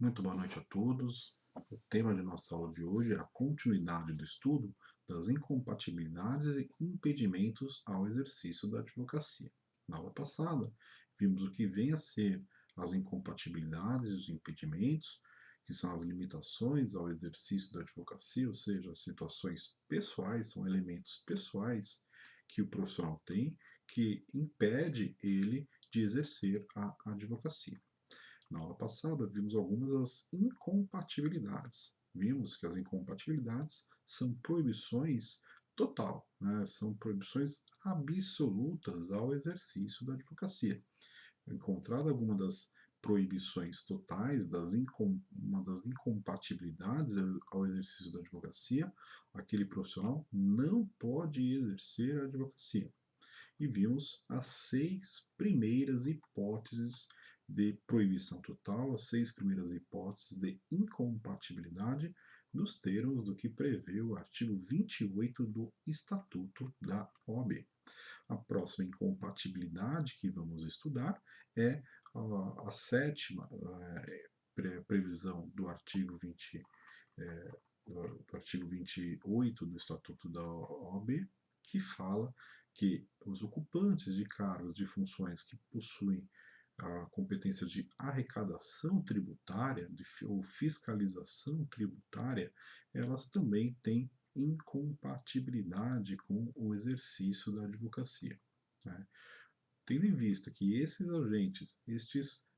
Muito boa noite a todos. O tema de nossa aula de hoje é a continuidade do estudo das incompatibilidades e impedimentos ao exercício da advocacia. Na aula passada, vimos o que vem a ser as incompatibilidades e os impedimentos, que são as limitações ao exercício da advocacia, ou seja, situações pessoais, são elementos pessoais que o profissional tem que impede ele de exercer a advocacia. Na aula passada, vimos algumas das incompatibilidades. Vimos que as incompatibilidades são proibições total, né? São proibições absolutas ao exercício da advocacia. Encontrada alguma das proibições totais, uma das incompatibilidades ao exercício da advocacia, aquele profissional não pode exercer a advocacia. E vimos as 6 primeiras hipóteses de proibição total, as 6 primeiras hipóteses de incompatibilidade nos termos do que prevê o artigo 28 do Estatuto da OAB. A próxima incompatibilidade que vamos estudar é a sétima previsão do artigo 20, do artigo 28 do Estatuto da OAB, que fala que os ocupantes de cargos de funções que possuem a competência de arrecadação tributária ou fiscalização tributária, elas também têm incompatibilidade com o exercício da advocacia. Né? Tendo em vista que esses agentes,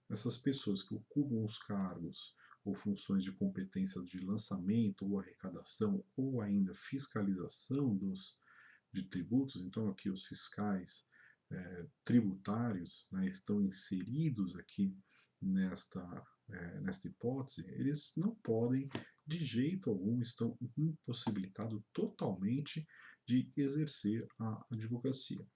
essas pessoas que ocupam os cargos ou funções de competência de lançamento ou arrecadação ou ainda fiscalização de tributos, então aqui os fiscais tributários, né, estão inseridos aqui nesta hipótese, eles não podem, de jeito algum, estão impossibilitados totalmente de exercer a advocacia.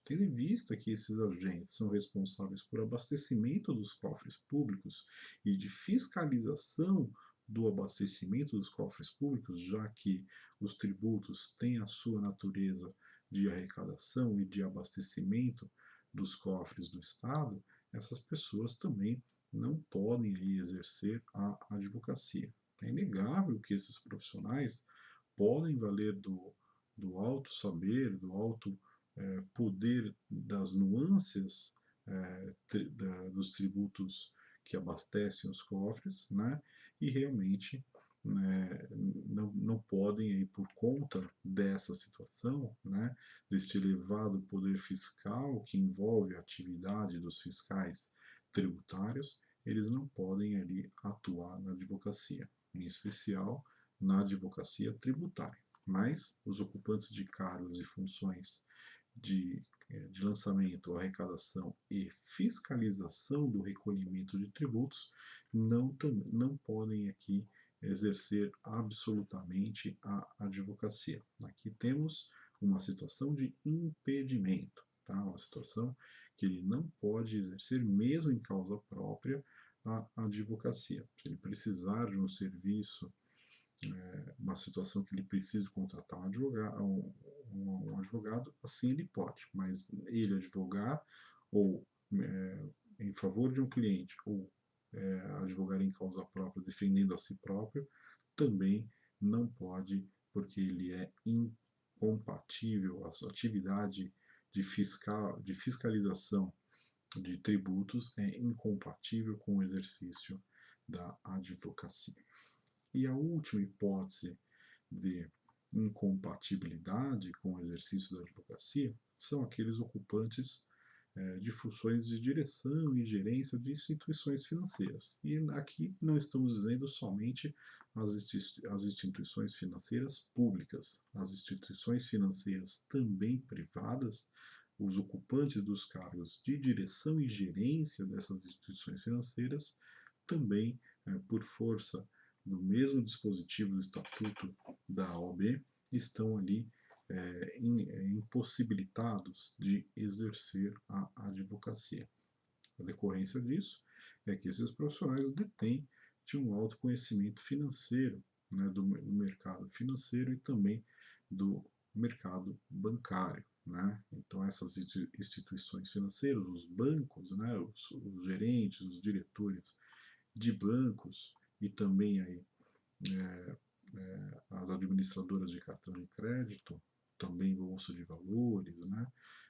Tendo em vista que esses agentes são responsáveis por abastecimento dos cofres públicos e de fiscalização do abastecimento dos cofres públicos, já que os tributos têm a sua natureza de arrecadação e de abastecimento dos cofres do Estado, essas pessoas também não podem aí exercer a advocacia. É inegável que esses profissionais podem valer do alto saber, do alto poder das nuances dos tributos que abastecem os cofres, né? E realmente não podem, aí, por conta dessa situação, né, deste elevado poder fiscal que envolve a atividade dos fiscais tributários, eles não podem ali atuar na advocacia, em especial na advocacia tributária. Mas os ocupantes de cargos e funções de lançamento, arrecadação e fiscalização do recolhimento de tributos não podem aqui exercer absolutamente a advocacia. Aqui temos uma situação de impedimento, tá? Uma situação que ele não pode exercer, mesmo em causa própria, a advocacia. Se ele precisar de um serviço, uma situação que ele precise contratar um advogado, assim ele pode, mas ele advogar ou em favor de um cliente ou advogar em causa própria, defendendo a si próprio, também não pode, porque ele é incompatível, a sua atividade de fiscalização de tributos é incompatível com o exercício da advocacia. E a última hipótese de incompatibilidade com o exercício da advocacia são aqueles ocupantes de funções de direção e gerência de instituições financeiras. E aqui não estamos dizendo somente as instituições financeiras públicas, as instituições financeiras também privadas, os ocupantes dos cargos de direção e gerência dessas instituições financeiras também, por força do mesmo dispositivo do Estatuto da OAB, estão ali impossibilitados de exercer a advocacia. A decorrência disso é que esses profissionais detêm de um alto conhecimento financeiro, né, do mercado financeiro e também do mercado bancário. Né? Então, essas instituições financeiras, os bancos, né, os gerentes, os diretores de bancos e também aí, as administradoras de cartão de crédito, também bolsa de valores, né,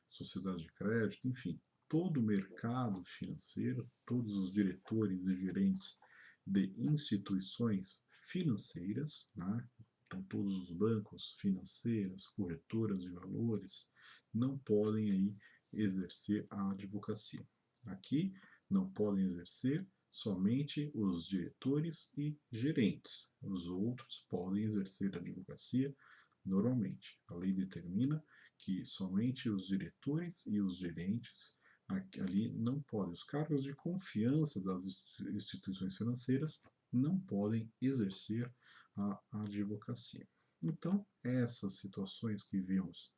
sociedade de crédito, enfim, todo o mercado financeiro, todos os diretores e gerentes de instituições financeiras, né, então todos os bancos, financeiras, corretoras de valores, não podem aí exercer a advocacia. Aqui não podem exercer somente os diretores e gerentes. Os outros podem exercer a advocacia normalmente. A lei determina que somente os diretores e os gerentes ali não podem. Os cargos de confiança das instituições financeiras não podem exercer a advocacia. Então, essas situações que vimos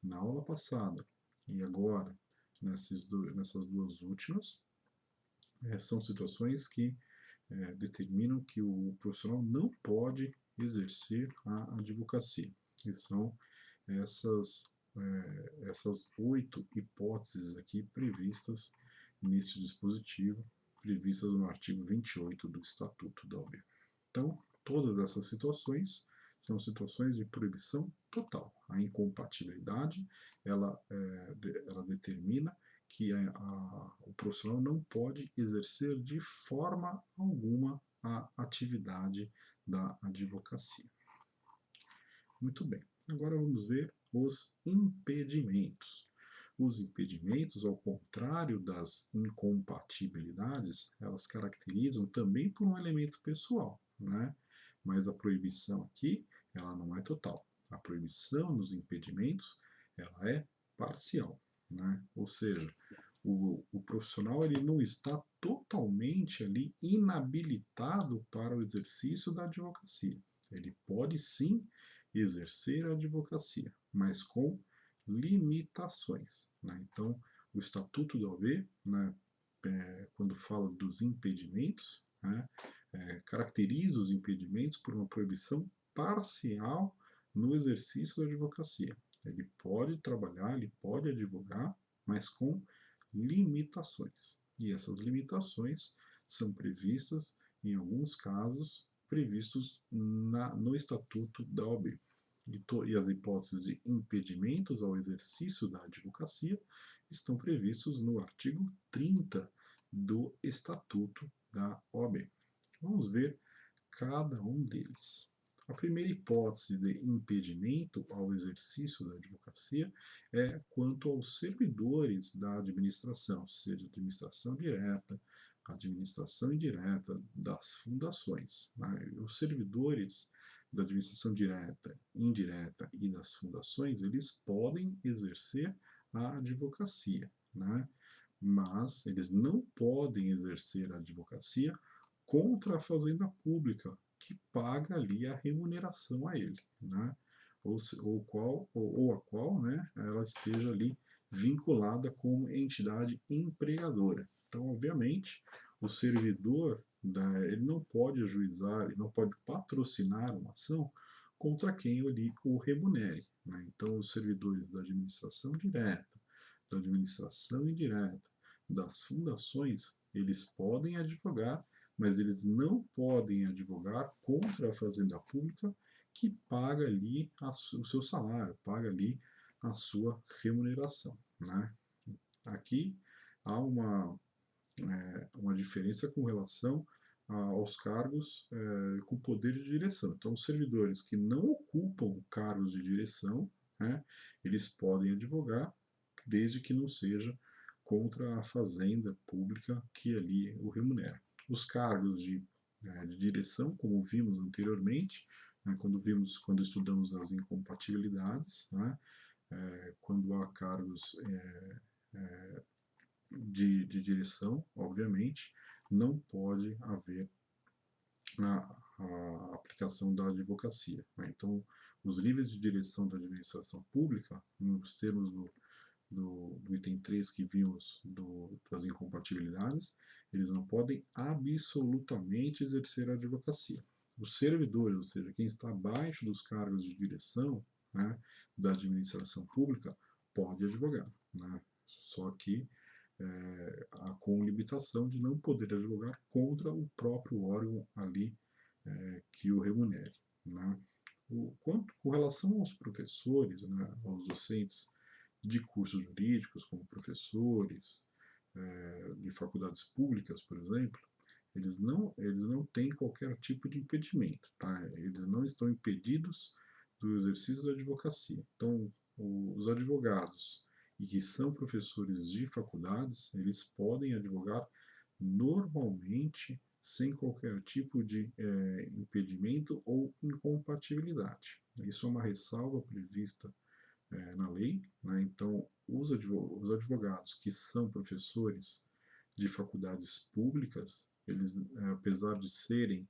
na aula passada e agora nessas duas últimas, são situações que determinam que o profissional não pode exercer a advocacia. E são essas 8 hipóteses aqui previstas neste dispositivo, previstas no artigo 28 do Estatuto da OAB. Então, todas essas situações são situações de proibição total. A incompatibilidade, ela determina que o profissional não pode exercer de forma alguma a atividade da advocacia. Muito bem, agora vamos ver os impedimentos. Os impedimentos, ao contrário das incompatibilidades, elas caracterizam também por um elemento pessoal, né? Mas a proibição aqui, ela não é total. A proibição nos impedimentos, ela é parcial, né? Ou seja, o profissional ele não está totalmente ali inabilitado para o exercício da advocacia. Ele pode sim exercer a advocacia, mas com limitações, né? Então, o Estatuto da OAB, né, quando fala dos impedimentos, né, caracteriza os impedimentos por uma proibição parcial no exercício da advocacia. Ele pode trabalhar, ele pode advogar, mas com limitações. E essas limitações são previstas, em alguns casos, previstos no Estatuto da OAB. E as hipóteses de impedimentos ao exercício da advocacia estão previstos no artigo 30 do Estatuto da OAB. Vamos ver cada um deles. A primeira hipótese de impedimento ao exercício da advocacia é quanto aos servidores da administração, seja administração direta, administração indireta das fundações. Né? Os servidores da administração direta, indireta e das fundações, eles podem exercer a advocacia, né? Mas eles não podem exercer a advocacia contra a fazenda pública, que paga ali a remuneração a ele, né? ou a qual, né, ela esteja ali vinculada como entidade empregadora. Então, obviamente, o servidor ele não pode ajuizar, ele não pode patrocinar uma ação contra quem ali o remunere, né? Então, os servidores da administração direta, da administração indireta, das fundações, eles podem advogar, mas eles não podem advogar contra a fazenda pública que paga ali o seu salário, paga ali a sua remuneração, né? Aqui há uma diferença com relação aos cargos com poder de direção. Então, os servidores que não ocupam cargos de direção, né, eles podem advogar desde que não seja contra a fazenda pública que ali o remunera. Os cargos de direção, como vimos anteriormente, né, quando estudamos as incompatibilidades, né, quando há cargos de direção, obviamente, não pode haver a aplicação da advocacia, né? Então, os níveis de direção da administração pública, nos termos do item 3 que vimos das incompatibilidades, eles não podem absolutamente exercer a advocacia. Os servidores, ou seja, quem está abaixo dos cargos de direção, né, da administração pública, pode advogar, né? Só que com limitação de não poder advogar contra o próprio órgão ali que o remunere, né? Com relação aos professores, né, aos docentes de cursos jurídicos, como professores de faculdades públicas, por exemplo, eles não têm qualquer tipo de impedimento, tá? Eles não estão impedidos do exercício da advocacia. Então, os advogados e que são professores de faculdades, eles podem advogar normalmente sem qualquer tipo de impedimento ou incompatibilidade. Isso é uma ressalva prevista na lei, né? Então, os advogados que são professores de faculdades públicas, eles, apesar de serem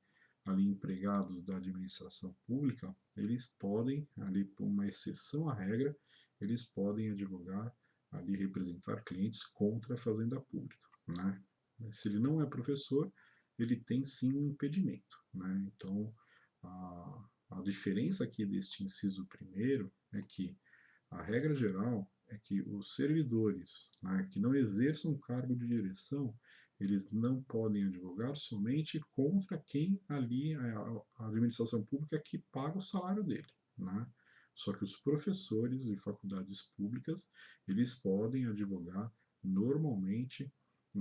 ali empregados da administração pública, eles podem, ali por uma exceção à regra, eles podem advogar, ali representar clientes contra a fazenda pública, né? Mas se ele não é professor, ele tem sim um impedimento, né? Então, a diferença aqui deste inciso primeiro é que a regra geral é que os servidores, né, que não exerçam um cargo de direção, eles não podem advogar somente contra quem ali a administração pública que paga o salário dele, né? Só que os professores de faculdades públicas, eles podem advogar normalmente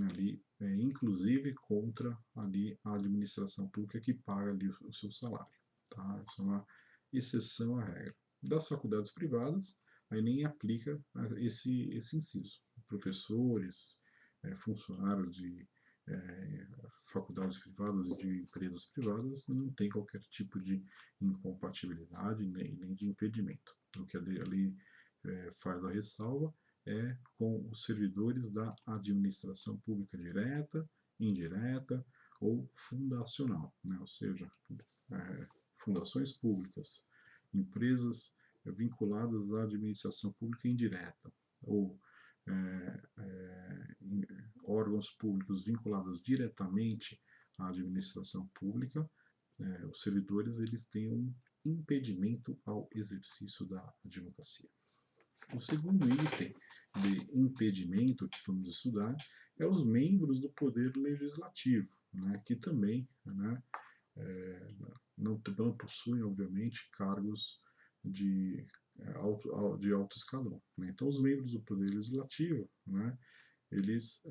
ali, inclusive contra ali a administração pública que paga ali o seu salário, tá? Essa é uma exceção à regra. Das faculdades privadas, aí nem aplica esse inciso. Professores, funcionários de faculdades privadas e de empresas privadas não tem qualquer tipo de incompatibilidade nem de impedimento. O que a lei faz a ressalva é com os servidores da administração pública direta, indireta ou fundacional, né? Ou seja, fundações públicas, empresas vinculadas à administração pública indireta, ou órgãos públicos vinculados diretamente à administração pública, os servidores eles têm um impedimento ao exercício da advocacia. O segundo item de impedimento que vamos estudar é os membros do Poder Legislativo, né, que também, né, não possuem, obviamente, cargos de alto escalão, né? Então, os membros do Poder Legislativo, né, eles,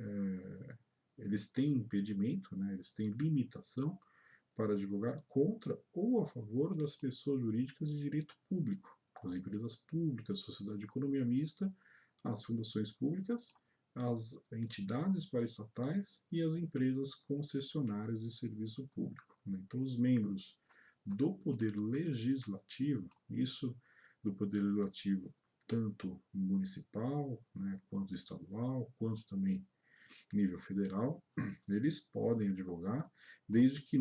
eles têm impedimento, né, eles têm limitação para advogar contra ou a favor das pessoas jurídicas de direito público, as empresas públicas, a sociedade de economia mista, as fundações públicas, as entidades paraestatais e as empresas concessionárias de serviço público, né? Então, os membros do Poder Legislativo, isso do Poder Legislativo tanto municipal, né, quanto estadual, quanto também nível federal, eles podem advogar desde que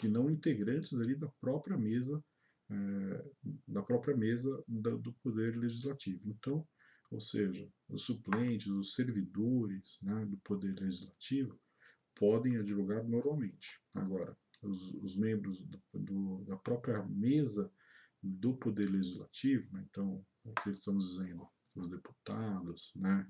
não integrantes ali da própria mesa do Poder Legislativo. Então, ou seja, os suplentes, os servidores, né, do Poder Legislativo podem advogar normalmente. Agora, os membros da própria mesa do Poder Legislativo, né, então, o que estamos dizendo, os deputados, né,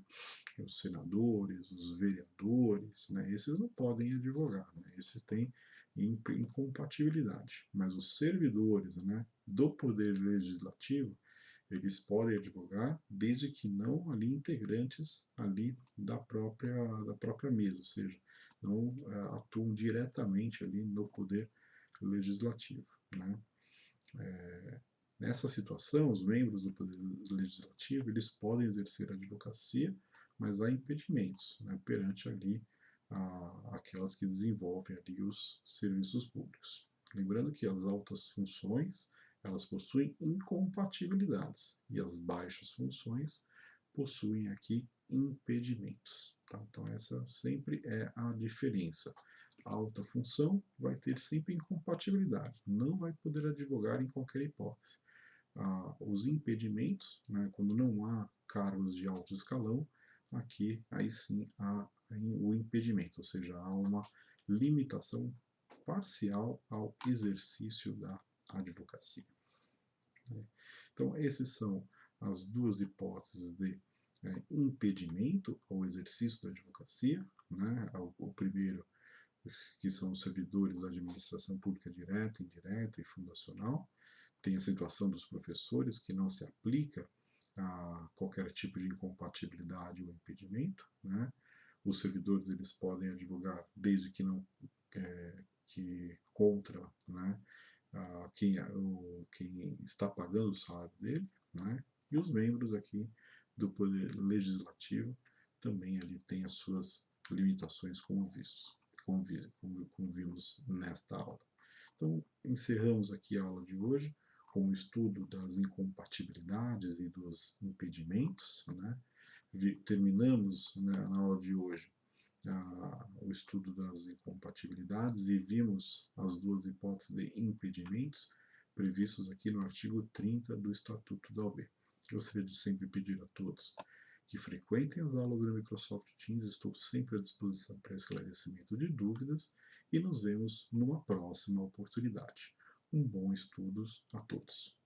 os senadores, os vereadores, né, esses não podem advogar, né, esses têm incompatibilidade, mas os servidores, né, do Poder Legislativo, eles podem advogar desde que não ali integrantes ali da própria mesa, ou seja, não atuam diretamente ali no Poder Legislativo, né. Nessa situação, os membros do Poder Legislativo, eles podem exercer a advocacia, mas há impedimentos, né, perante ali aquelas que desenvolvem ali os serviços públicos. Lembrando que as altas funções, elas possuem incompatibilidades e as baixas funções possuem aqui impedimentos, tá? Então essa sempre é a diferença. A alta função vai ter sempre incompatibilidade, não vai poder advogar em qualquer hipótese. Os impedimentos, né, quando não há cargos de alto escalão, aqui aí sim há o impedimento, ou seja, há uma limitação parcial ao exercício da advocacia. Então, esses são as duas hipóteses de impedimento ao exercício da advocacia, né? O primeiro, que são os servidores da administração pública direta, indireta e fundacional. Tem a situação dos professores, que não se aplica a qualquer tipo de incompatibilidade ou impedimento, né? Os servidores, eles podem advogar desde que não que contra, né, quem está pagando o salário dele, né? E os membros aqui do Poder Legislativo também ali têm as suas limitações, como vimos nesta aula. Então, encerramos aqui a aula de hoje com o estudo das incompatibilidades e dos impedimentos, né? Terminamos, né, na aula de hoje o estudo das incompatibilidades e vimos as duas hipóteses de impedimentos previstos aqui no artigo 30 do Estatuto da OAB. Gostaria de sempre pedir a todos que frequentem as aulas do Microsoft Teams, estou sempre à disposição para esclarecimento de dúvidas e nos vemos numa próxima oportunidade. Um bom estudos a todos.